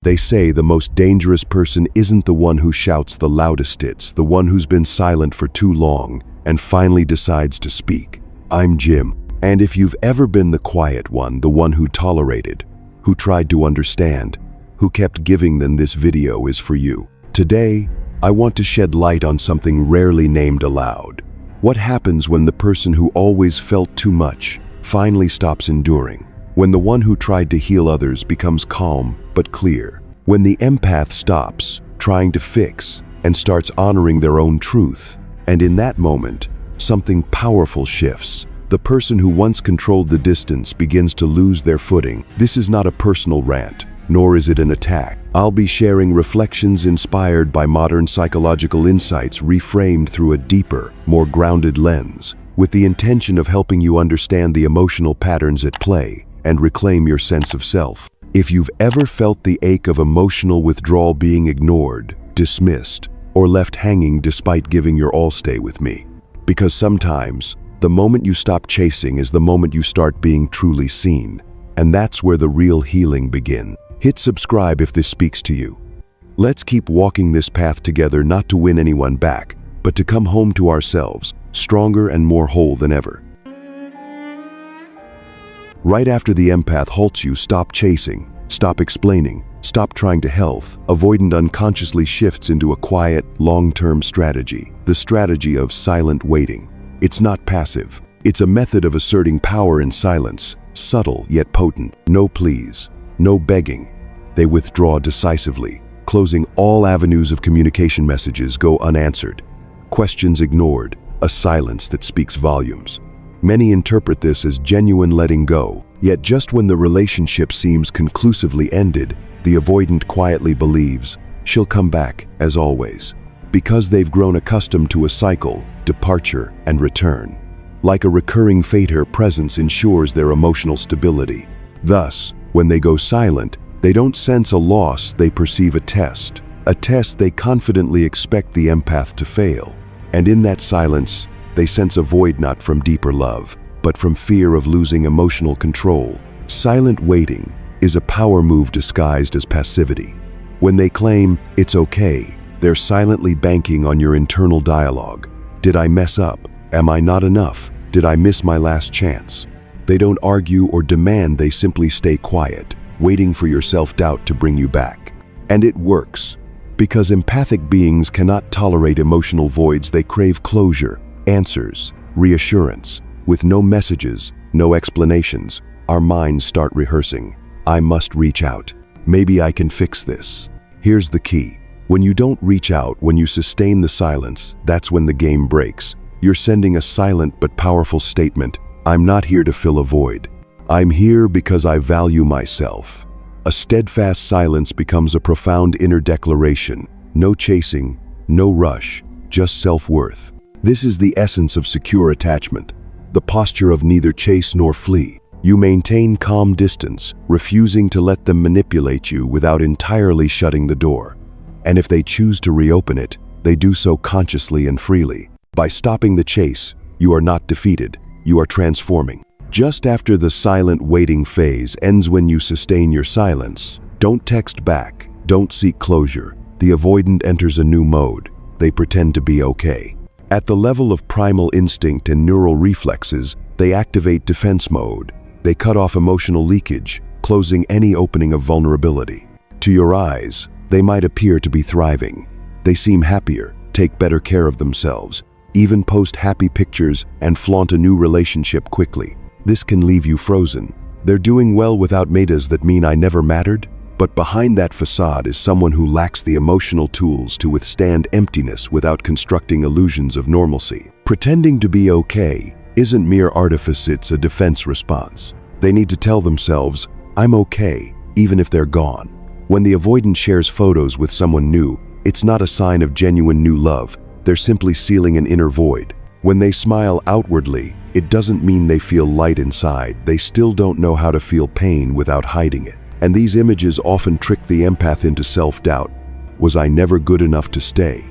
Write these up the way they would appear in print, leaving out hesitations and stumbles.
They say the most dangerous person isn't the one who shouts the loudest, it's the one who's been silent for too long and finally decides to speak. I'm Jim, and if you've ever been the quiet one, the one who tolerated, who tried to understand, who kept giving, then this video is for you. Today, I want to shed light on something rarely named aloud. What happens when the person who always felt too much finally stops enduring? When the one who tried to heal others becomes calm but clear? When the empath stops trying to fix and starts honoring their own truth? And in that moment, something powerful shifts. The person who once controlled the distance begins to lose their footing. This is not a personal rant, nor is it an attack. I'll be sharing reflections inspired by modern psychological insights reframed through a deeper, more grounded lens, with the intention of helping you understand the emotional patterns at play and reclaim your sense of self. If you've ever felt the ache of emotional withdrawal, being ignored, dismissed, or left hanging despite giving your all, stay with me. Because sometimes, the moment you stop chasing is the moment you start being truly seen. And that's where the real healing begins. Hit subscribe if this speaks to you. Let's keep walking this path together, not to win anyone back, but to come home to ourselves, stronger and more whole than ever. Right after the empath halts you, stop chasing, stop explaining, stop trying to help. Avoidant unconsciously shifts into a quiet, long-term strategy, the strategy of silent waiting. It's not passive. It's a method of asserting power in silence, subtle yet potent. No pleas, no begging. They withdraw decisively, closing all avenues of communication. Messages go unanswered, questions ignored, a silence that speaks volumes. Many interpret this as genuine letting go, yet just when the relationship seems conclusively ended, the avoidant quietly believes she'll come back, as always, because they've grown accustomed to a cycle, departure and return. Like a recurring fate, her presence ensures their emotional stability. Thus, when they go silent, they don't sense a loss, they perceive a test they confidently expect the empath to fail. And in that silence, they sense a void, not from deeper love, but from fear of losing emotional control. Silent waiting is a power move disguised as passivity. When they claim, "It's okay," they're silently banking on your internal dialogue. Did I mess up? Am I not enough? Did I miss my last chance? They don't argue or demand, they simply stay quiet, waiting for your self-doubt to bring you back. And it works. Because empathic beings cannot tolerate emotional voids, they crave closure, answers, reassurance. With no messages, no explanations, our minds start rehearsing. I must reach out. Maybe I can fix this. Here's the key. When you don't reach out, when you sustain the silence, that's when the game breaks. You're sending a silent but powerful statement. I'm not here to fill a void. I'm here because I value myself. A steadfast silence becomes a profound inner declaration. No chasing, no rush, just self-worth. This is the essence of secure attachment, the posture of neither chase nor flee. You maintain calm distance, refusing to let them manipulate you without entirely shutting the door. And if they choose to reopen it, they do so consciously and freely. By stopping the chase, you are not defeated, you are transforming. Just after the silent waiting phase ends, when you sustain your silence, don't text back, don't seek closure. The avoidant enters a new mode. They pretend to be okay. At the level of primal instinct and neural reflexes, they activate defense mode. They cut off emotional leakage, closing any opening of vulnerability. To your eyes, they might appear to be thriving. They seem happier, take better care of themselves, even post happy pictures and flaunt a new relationship quickly. This can leave you frozen. They're doing well without metas that mean I never mattered? But behind that facade is someone who lacks the emotional tools to withstand emptiness without constructing illusions of normalcy. Pretending to be okay isn't mere artifice, it's a defense response. They need to tell themselves, I'm okay, even if they're gone. When the avoidant shares photos with someone new, it's not a sign of genuine new love. They're simply sealing an inner void. When they smile outwardly, it doesn't mean they feel light inside. They still don't know how to feel pain without hiding it. And these images often trick the empath into self-doubt. Was I never good enough to stay?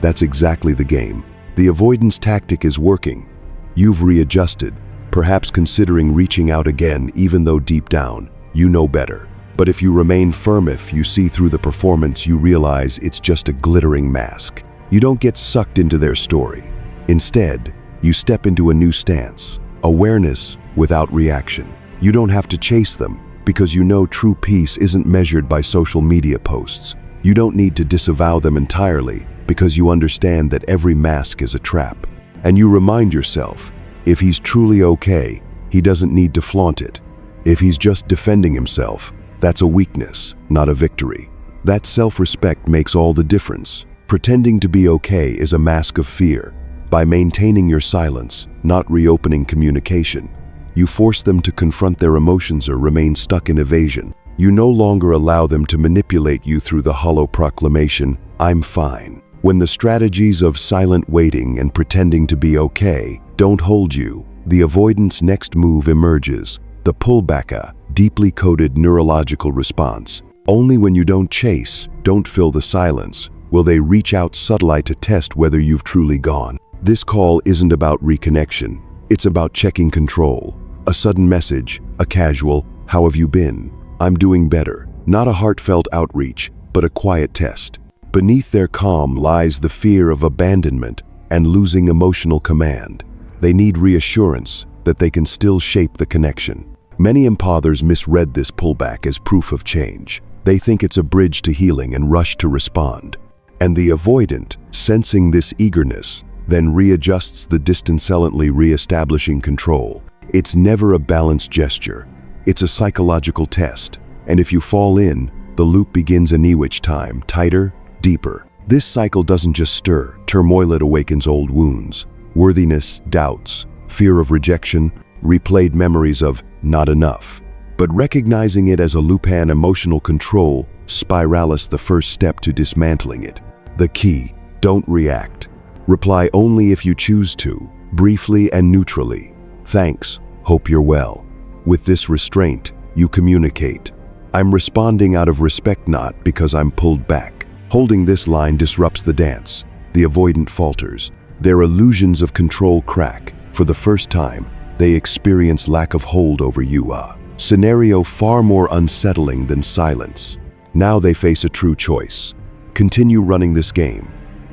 That's exactly the game. The avoidance tactic is working. You've readjusted, perhaps considering reaching out again, even though deep down, you know better. But if you remain firm, if you see through the performance, you realize it's just a glittering mask. You don't get sucked into their story. Instead, you step into a new stance, awareness without reaction. You don't have to chase them, because you know true peace isn't measured by social media posts. You don't need to disavow them entirely, because you understand that every mask is a trap. And you remind yourself, if he's truly okay, he doesn't need to flaunt it. If he's just defending himself, that's a weakness, not a victory. That self-respect makes all the difference. Pretending to be okay is a mask of fear. By maintaining your silence, not reopening communication, you force them to confront their emotions or remain stuck in evasion. You no longer allow them to manipulate you through the hollow proclamation, "I'm fine." When the strategies of silent waiting and pretending to be okay don't hold you, the avoidant's next move emerges, the pullback, a deeply coded neurological response. Only when you don't chase, don't fill the silence, will they reach out subtly to test whether you've truly gone. This call isn't about reconnection, it's about checking control. A sudden message, a casual, "How have you been?" "I'm doing better." Not a heartfelt outreach, but a quiet test. Beneath their calm lies the fear of abandonment and losing emotional command. They need reassurance that they can still shape the connection. Many empathers misread this pullback as proof of change. They think it's a bridge to healing and rush to respond. And the avoidant, sensing this eagerness, then readjusts the distance, silently re-establishing control. It's never a balanced gesture. It's a psychological test. And if you fall in, the loop begins anew each time, tighter, deeper. This cycle doesn't just stir turmoil, it awakens old wounds. Worthiness, doubts, fear of rejection, replayed memories of not enough. But recognizing it as a loop, and emotional control spiralis, the first step to dismantling it. The key, don't react. Reply only if you choose to, briefly and neutrally. "Thanks, hope you're well." With this restraint, you communicate. "I'm responding out of respect, not because I'm pulled back." Holding this line disrupts the dance. The avoidant falters. Their illusions of control crack. For the first time, they experience lack of hold over you, a scenario far more unsettling than silence. Now they face a true choice. Continue running this game,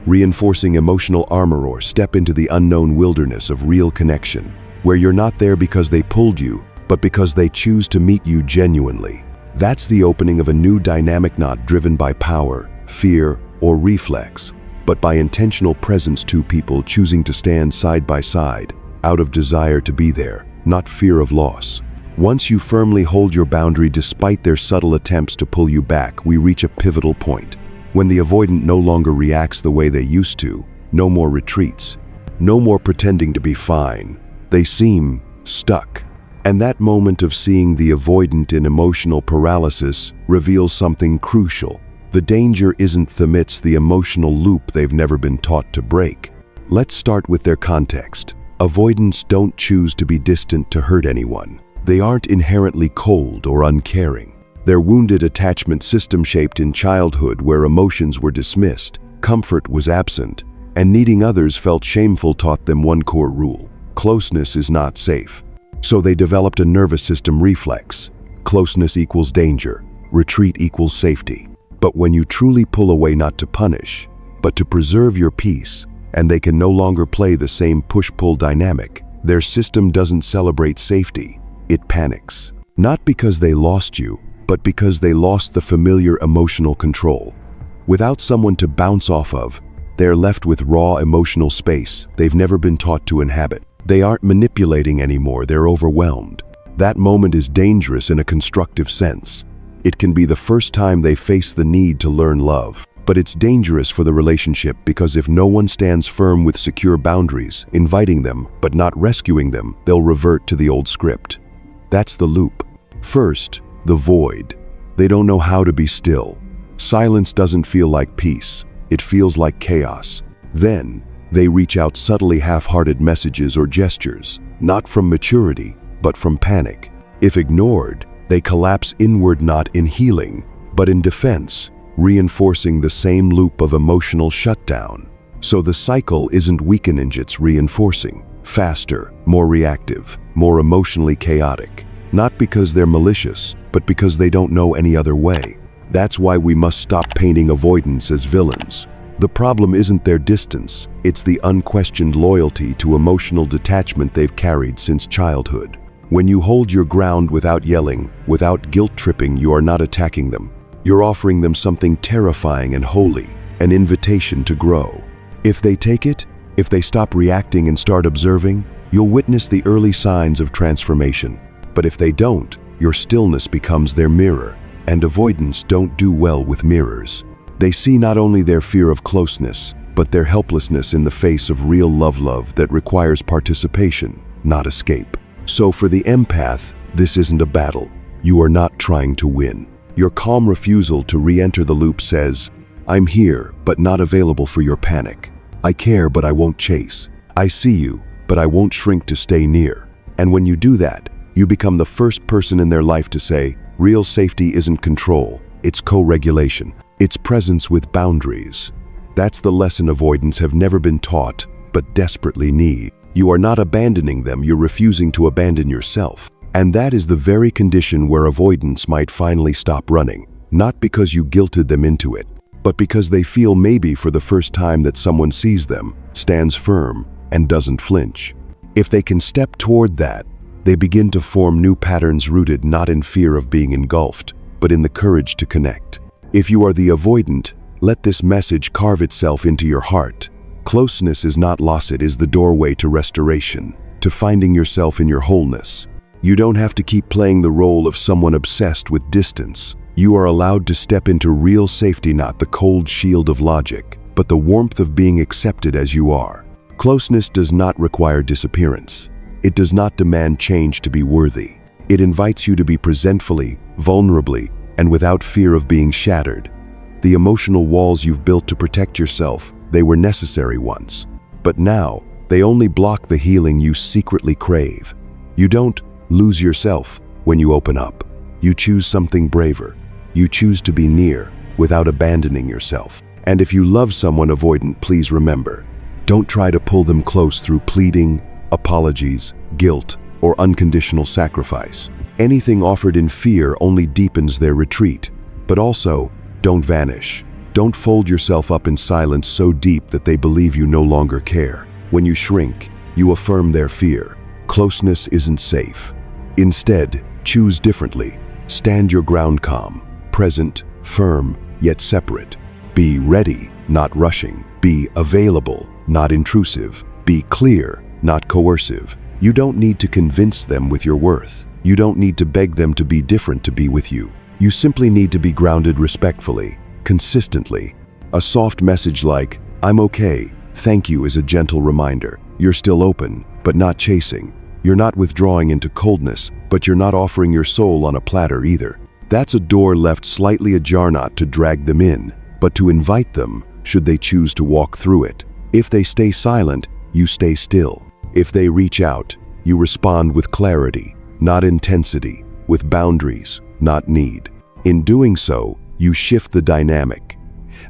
reinforcing emotional armor, or step into the unknown wilderness of real connection, where you're not there because they pulled you, but because they choose to meet you genuinely. That's the opening of a new dynamic, not driven by power, fear, or reflex, but by intentional presence. Two people choosing to stand side by side, out of desire to be there, not fear of loss. Once you firmly hold your boundary despite their subtle attempts to pull you back, we reach a pivotal point. When the avoidant no longer reacts the way they used to, no more retreats, no more pretending to be fine. They seem stuck. And that moment of seeing the avoidant in emotional paralysis reveals something crucial. The danger isn't amidst the emotional loop they've never been taught to break. Let's start with their context. Avoidants don't choose to be distant to hurt anyone. They aren't inherently cold or uncaring. Their wounded attachment system, shaped in childhood where emotions were dismissed, comfort was absent, and needing others felt shameful, taught them one core rule: closeness is not safe. So they developed a nervous system reflex. Closeness equals danger, retreat equals safety. But when you truly pull away, not to punish, but to preserve your peace, and they can no longer play the same push-pull dynamic, their system doesn't celebrate safety, it panics. Not because they lost you, but because they lost the familiar emotional control. Without someone to bounce off of, they're left with raw emotional space they've never been taught to inhabit. They aren't manipulating anymore, they're overwhelmed. That moment is dangerous in a constructive sense. It can be the first time they face the need to learn love. But it's dangerous for the relationship, because if no one stands firm with secure boundaries, inviting them but not rescuing them, they'll revert to the old script. That's the loop. First, the void. They don't know how to be still. Silence doesn't feel like peace. It feels like chaos. Then, they reach out subtly, half-hearted messages or gestures, not from maturity, but from panic. If ignored, they collapse inward, not in healing, but in defense, reinforcing the same loop of emotional shutdown. So the cycle isn't weakening, it's reinforcing. Faster, more reactive, more emotionally chaotic. Not because they're malicious, but because they don't know any other way. That's why we must stop painting avoidance as villains. The problem isn't their distance, it's the unquestioned loyalty to emotional detachment they've carried since childhood. When you hold your ground without yelling, without guilt-tripping, you are not attacking them. You're offering them something terrifying and holy, an invitation to grow. If they take it, if they stop reacting and start observing, you'll witness the early signs of transformation. But if they don't, your stillness becomes their mirror, and avoidance don't do well with mirrors. They see not only their fear of closeness, but their helplessness in the face of real love that requires participation, not escape. So for the empath, this isn't a battle. You are not trying to win. Your calm refusal to re-enter the loop says, "I'm here, but not available for your panic. I care, but I won't chase. I see you, but I won't shrink to stay near." And when you do that, you become the first person in their life to say, real safety isn't control, it's co-regulation. It's presence with boundaries. That's the lesson avoidants have never been taught, but desperately need. You are not abandoning them, you're refusing to abandon yourself. And that is the very condition where avoidants might finally stop running, not because you guilted them into it, but because they feel maybe for the first time that someone sees them, stands firm, and doesn't flinch. If they can step toward that, they begin to form new patterns rooted not in fear of being engulfed, but in the courage to connect. If you are the avoidant, let this message carve itself into your heart. Closeness is not loss, it is the doorway to restoration, to finding yourself in your wholeness. You don't have to keep playing the role of someone obsessed with distance. You are allowed to step into real safety, not the cold shield of logic, but the warmth of being accepted as you are. Closeness does not require disappearance. It does not demand change to be worthy. It invites you to be presentfully, vulnerably, and without fear of being shattered. The emotional walls you've built to protect yourself, they were necessary once. But now, they only block the healing you secretly crave. You don't lose yourself when you open up. You choose something braver. You choose to be near without abandoning yourself. And if you love someone avoidant, please remember, don't try to pull them close through pleading, apologies, guilt, or unconditional sacrifice. Anything offered in fear only deepens their retreat. But also, don't vanish. Don't fold yourself up in silence so deep that they believe you no longer care. When you shrink, you affirm their fear. Closeness isn't safe. Instead, choose differently. Stand your ground calm, present, firm, yet separate. Be ready, not rushing. Be available, not intrusive. Be clear, not coercive. You don't need to convince them with your worth. You don't need to beg them to be different to be with you. You simply need to be grounded respectfully, consistently. A soft message like, "I'm okay, thank you," is a gentle reminder. You're still open, but not chasing. You're not withdrawing into coldness, but you're not offering your soul on a platter either. That's a door left slightly ajar, not to drag them in, but to invite them, should they choose to walk through it. If they stay silent, you stay still. If they reach out, you respond with clarity, not intensity, with boundaries, not need. In doing so, you shift the dynamic.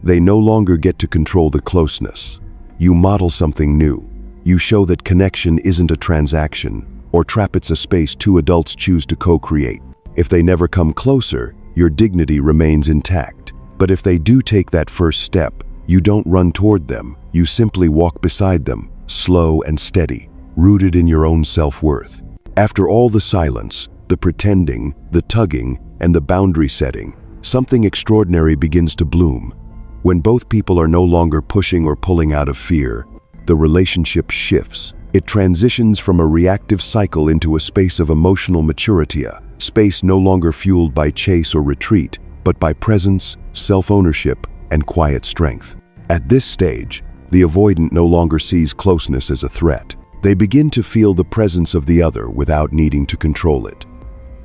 They no longer get to control the closeness. You model something new. You show that connection isn't a transaction, or trap, it's a space two adults choose to co-create. If they never come closer, your dignity remains intact. But if they do take that first step, you don't run toward them. You simply walk beside them, slow and steady, rooted in your own self-worth. After all the silence, the pretending, the tugging, and the boundary setting, something extraordinary begins to bloom. When both people are no longer pushing or pulling out of fear, the relationship shifts. It transitions from a reactive cycle into a space of emotional maturity, a space no longer fueled by chase or retreat, but by presence, self-ownership, and quiet strength. At this stage, the avoidant no longer sees closeness as a threat. They begin to feel the presence of the other without needing to control it.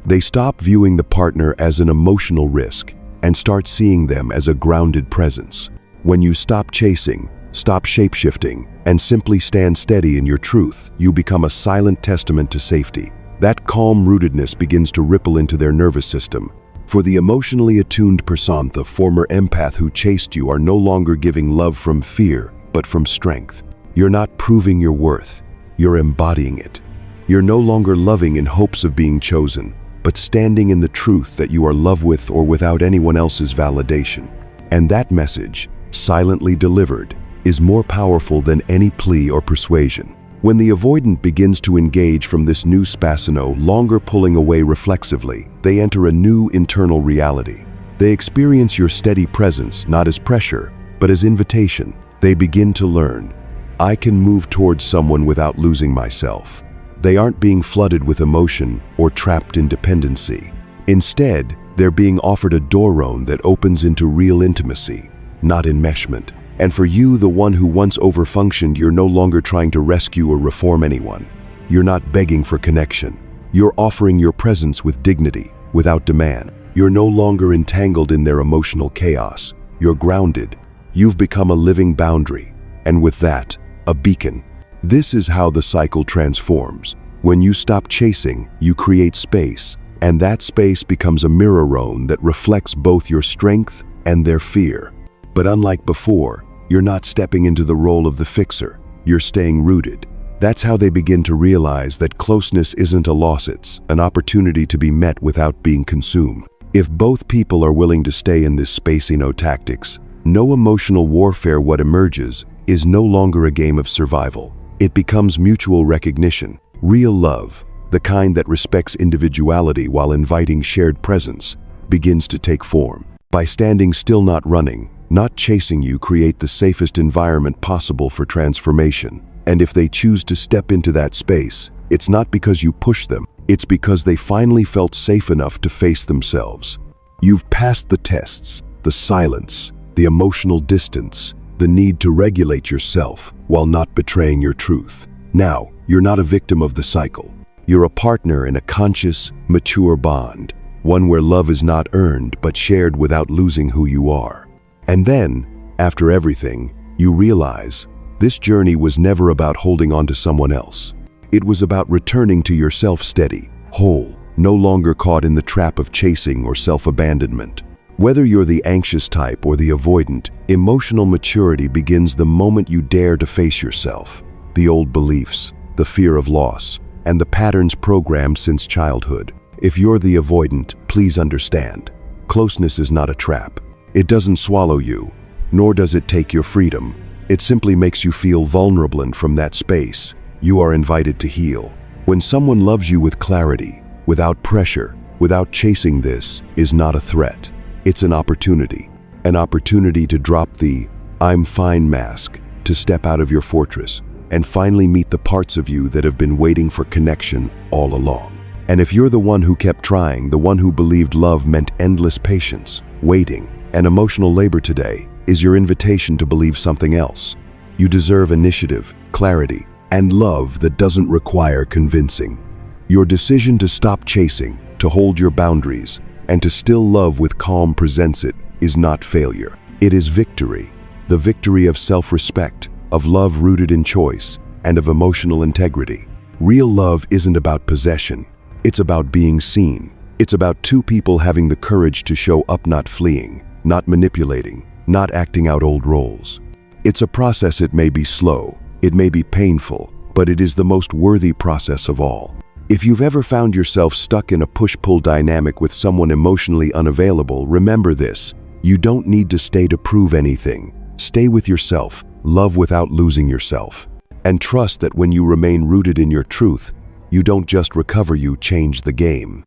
They stop viewing the partner as an emotional risk and start seeing them as a grounded presence. When you stop chasing, stop shapeshifting, and simply stand steady in your truth, you become a silent testament to safety. That calm rootedness begins to ripple into their nervous system. For the emotionally attuned person, the former empath who chased you, are no longer giving love from fear, but from strength. You're not proving your worth, you're embodying it. You're no longer loving in hopes of being chosen, but standing in the truth that you are loved with or without anyone else's validation. And that message, silently delivered, is more powerful than any plea or persuasion. When the avoidant begins to engage from this new space, no longer pulling away reflexively, they enter a new internal reality. They experience your steady presence not as pressure, but as invitation. They begin to learn, I can move towards someone without losing myself. They aren't being flooded with emotion or trapped in dependency. Instead, they're being offered a doorway that opens into real intimacy, not enmeshment. And for you, the one who once overfunctioned, you're no longer trying to rescue or reform anyone. You're not begging for connection. You're offering your presence with dignity, without demand. You're no longer entangled in their emotional chaos. You're grounded. You've become a living boundary, and with that, a beacon. This is how the cycle transforms. When you stop chasing, you create space, and that space becomes a mirror that reflects both your strength and their fear. But unlike before, you're not stepping into the role of the fixer. You're staying rooted. That's how they begin to realize that closeness isn't a loss, it's an opportunity to be met without being consumed. If both people are willing to stay in this space, no tactics, no emotional warfare, what emerges is no longer a game of survival. It becomes mutual recognition, real love, the kind that respects individuality while inviting shared presence, begins to take form. By standing still, not running, not chasing, you create the safest environment possible for transformation. And if they choose to step into that space, it's not because you push them, it's because they finally felt safe enough to face themselves. You've passed the tests, the silence, the emotional distance, the need to regulate yourself while not betraying your truth. Now, you're not a victim of the cycle. You're a partner in a conscious, mature bond, one where love is not earned but shared without losing who you are. And then, after everything, you realize this journey was never about holding on to someone else. It was about returning to yourself steady, whole, no longer caught in the trap of chasing or self-abandonment. Whether you're the anxious type or the avoidant, emotional maturity begins the moment you dare to face yourself, the old beliefs, the fear of loss, and the patterns programmed since childhood. If you're the avoidant, please understand, closeness is not a trap. It doesn't swallow you, nor does it take your freedom. It simply makes you feel vulnerable, and from that space, you are invited to heal. When someone loves you with clarity, without pressure, without chasing, this is not a threat. It's an opportunity to drop the "I'm fine" mask, to step out of your fortress, and finally meet the parts of you that have been waiting for connection all along. And if you're the one who kept trying, the one who believed love meant endless patience, waiting, and emotional labor, today is your invitation to believe something else. You deserve initiative, clarity, and love that doesn't require convincing. Your decision to stop chasing, to hold your boundaries, and to still love with calm presents it is not failure. It is victory. The victory of self-respect, of love rooted in choice, and of emotional integrity. Real love isn't about possession. It's about being seen. It's about two people having the courage to show up, not fleeing, not manipulating, not acting out old roles. It's a process. It may be slow, it may be painful, but it is the most worthy process of all. If you've ever found yourself stuck in a push-pull dynamic with someone emotionally unavailable, remember this: you don't need to stay to prove anything. Stay with yourself, love without losing yourself, and trust that when you remain rooted in your truth, you don't just recover, you change the game.